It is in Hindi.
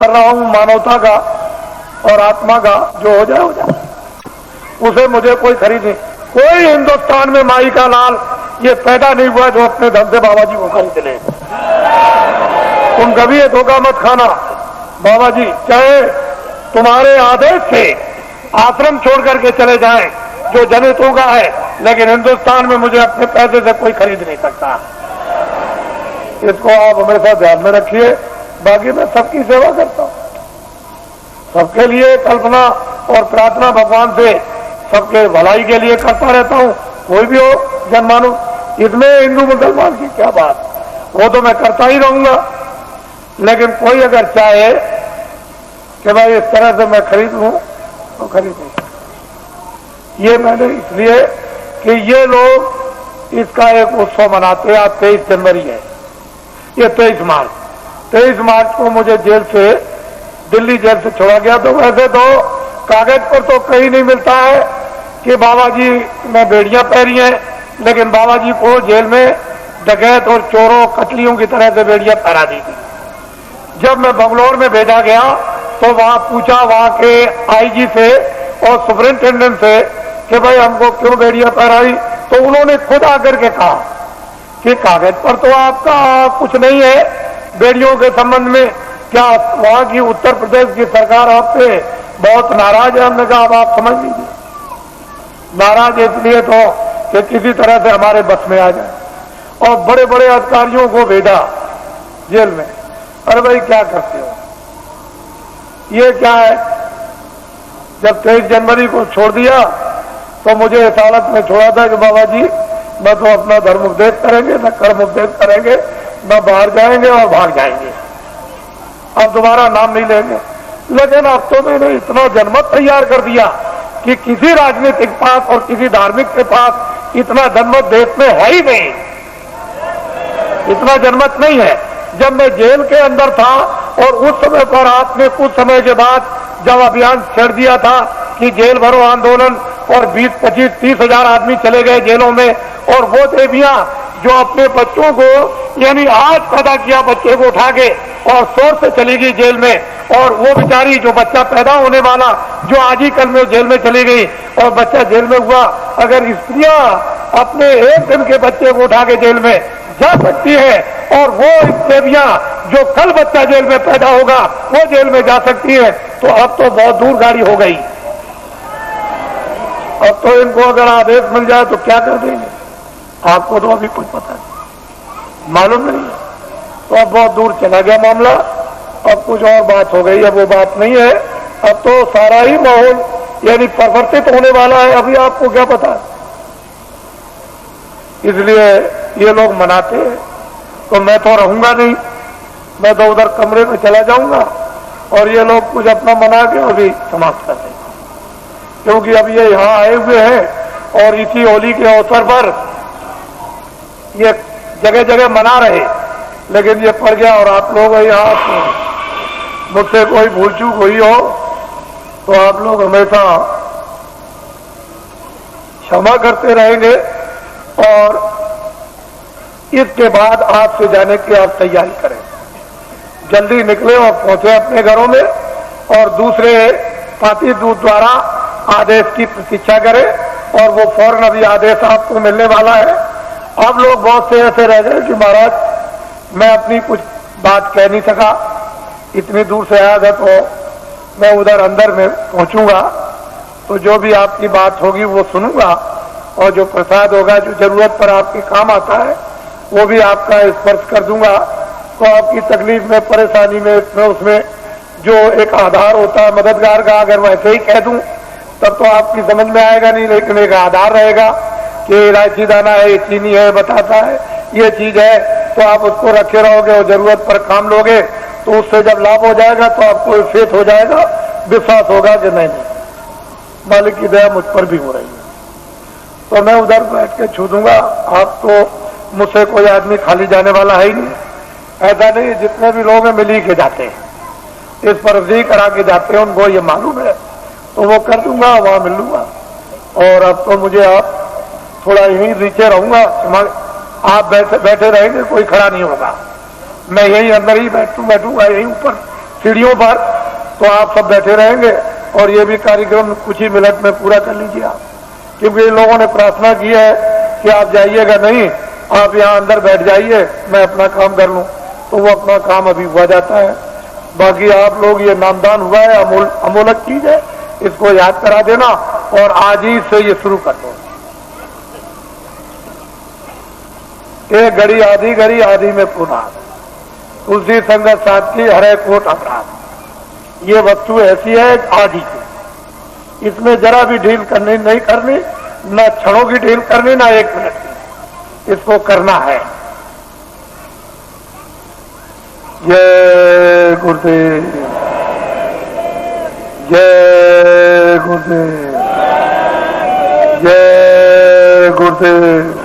कर रहा हूं मानवता का और आत्मा का, जो हो जाए हो जाए, उसे मुझे कोई खरीद नहीं। कोई हिंदुस्तान में माई का लाल ये पैदा नहीं हुआ जो अपने धन से बाबा जी को खरीद ले। तुम कभी ये धोखा मत खाना। बाबा जी चाहे तुम्हारे आदेश से आश्रम छोड़ करके चले जाएं, जो जनहितों का है, लेकिन हिंदुस्तान में मुझे अपने पैसे से कोई खरीद नहीं सकता। इसको आप हमेशा ध्यान में रखिए। बाकी मैं सबकी सेवा करता हूं, सबके लिए कल्पना और प्रार्थना भगवान से सबके भलाई के लिए करता रहता हूं। कोई भी हो जनमानुष, इसमें हिंदू मुसलमान की क्या बात, वो तो मैं करता ही रहूंगा। लेकिन कोई अगर चाहे कि भाई इस तरह से मैं खरीद लूं तो खरीद नहीं। ये मैंने इसलिए कि ये लोग इसका एक उत्सव मनाते हैं। आज 23 जनवरी है, ये 23 मार्च को मुझे जेल से, दिल्ली जेल से छोड़ा गया। तो वैसे तो कागज पर तो कहीं नहीं मिलता है कि बाबा जी ने बेड़ियां पहनी हैं, लेकिन बाबा जी को जेल में डकैत और चोरों कतलियों की तरह से बेड़ियां पहना दी थी। जब मैं बंगलौर में भेजा गया तो वहां पूछा वहां के आईजी से और सुपरिंटेंडेंट से कि भाई हमको क्यों बेड़ियां पहनाई, तो उन्होंने खुद आकर के कहा कि कागज पर तो आपका कुछ नहीं है बेड़ियों के संबंध में, क्या वहां की उत्तर प्रदेश की सरकार आपसे बहुत नाराज है? हमने कहा अब आप समझ लीजिए, नाराज इसलिए तो कि किसी तरह से हमारे बस में आ जाए। और बड़े बड़े अधिकारियों को भेजा जेल में। अरे भाई क्या करते हो, ये क्या है? जब 23 जनवरी को छोड़ दिया तो मुझे इस हालत में छोड़ा था कि बाबा जी न तो अपना धर्म उपदेश करेंगे, न कर्म उपदेश करेंगे, न बाहर जाएंगे और भाग जाएंगे, अब दोबारा नाम नहीं लेंगे। लेकिन अब तो मैंने इतना जनमत तैयार कर दिया कि किसी राजनीतिक पास और किसी धार्मिक के पास इतना जनमत देश में है ही नहीं, इतना जनमत नहीं है। जब मैं जेल के अंदर था और उस समय पर आपने कुछ समय के बाद जब अभियान छेड़ दिया था कि जेल भरो आंदोलन, और 20, 25, 30 हजार आदमी चले गए जेलों में, और वो देवियां जो अपने बच्चों को, यानी आज पैदा किया बच्चे को उठा के और शोर से चली गई जेल में, और वो बेचारी जो बच्चा पैदा होने वाला जो आज ही कल में जेल में चली गई और बच्चा जेल में हुआ। अगर स्त्रियां अपने एक दिन के बच्चे को उठा के जेल में जा सकती है और वो देवियां जो कल बच्चा जेल में पैदा होगा वो जेल में जा सकती है, तो अब तो बहुत दूर गाड़ी हो गई। अब तो इनको अगर आदेश मिल जाए तो क्या कर देंगे, आपको तो अभी कुछ पता नहीं, मालूम नहीं है। तो अब बहुत दूर चला गया मामला, अब कुछ और बात हो गई। अब वो बात नहीं है, अब तो सारा ही माहौल यानी परिवर्तित होने वाला है, अभी आपको क्या पता है। इसलिए ये लोग मनाते हैं, तो मैं तो रहूंगा नहीं, मैं तो उधर कमरे में चला जाऊंगा और ये लोग कुछ अपना मना के अभी समाप्त कर देंगे। क्योंकि अब ये यहां आए हुए हैं और इसी होली के अवसर पर ये जगह जगह मना रहे, लेकिन ये पड़ गया। और आप लोग यहाँ मुझसे कोई भूल चूक हुई हो तो आप लोग हमेशा क्षमा करते रहेंगे। और इसके बाद आपसे जाने की आप तैयारी करें, जल्दी निकले और पहुंचे अपने घरों में, और दूसरे पार्टी दूत द्वारा आदेश की प्रतीक्षा करें, और वो फौरन अभी आदेश आपको मिलने वाला है। आप लोग बहुत से ऐसे रह गए कि महाराज मैं अपनी कुछ बात कह नहीं सका, इतनी दूर से आया था, तो मैं उधर अंदर में पहुंचूंगा तो जो भी आपकी बात होगी वो सुनूंगा, और जो प्रसाद होगा जो जरूरत पर आपके काम आता है वो भी आपका स्पर्श कर दूंगा। तो आपकी तकलीफ में, परेशानी में, उसमें जो एक आधार होता है मददगार का, अगर वैसे ही कह दूं तब तो आपकी समझ में आएगा नहीं, लेकिन एक आधार रहेगा कि इलायची दाना है, ये चीनी है, बताता है ये चीज है, तो आप उसको रखे रहोगे और जरूरत पर काम लोगे, तो उससे जब लाभ हो जाएगा तो आपको फेथ हो जाएगा, विश्वास होगा कि नहीं मालिक की दया मुझ पर भी हो रही है। तो मैं उधर बैठ के छू दूंगा। आप तो मुझसे कोई आदमी खाली जाने वाला है ही नहीं, ऐसा नहीं, जितने भी लोग हैं मिल ही के जाते हैं, इस पर अर्जी करा के जाते हैं, उनको ये मालूम है, तो वो कर दूंगा, वहां मिल लूंगा। और अब तो मुझे आप थोड़ा यहीं नीचे रहूंगा, आप बैठे रहेंगे, कोई खड़ा नहीं होगा, मैं यहीं अंदर ही बैठूंगा, यहीं ऊपर सीढ़ियों पर, तो आप सब बैठे रहेंगे और ये भी कार्यक्रम कुछ ही मिनट में पूरा कर लीजिए आप, क्योंकि इन लोगों ने प्रार्थना की है कि आप जाइएगा नहीं, आप यहाँ अंदर बैठ जाइए, मैं अपना काम कर लूं, तो वो अपना काम अभी हुआ जाता है। बाकी आप लोग, ये नामदान हुआ है, अमोलक चीज है, इसको याद करा देना और आज ही से ये शुरू कर दो। एक घड़ी आधी में पुनः तुलसी संगत साथ की हरे कोट अपराध। ये वस्तु ऐसी है आधी की, इसमें जरा भी ढील करनी नहीं करनी, न क्षणों की ढील करनी, ना एक मिनट की, इसको करना है। जय गुरुदेव, जय गुरुदेव, जय गुरुदेव।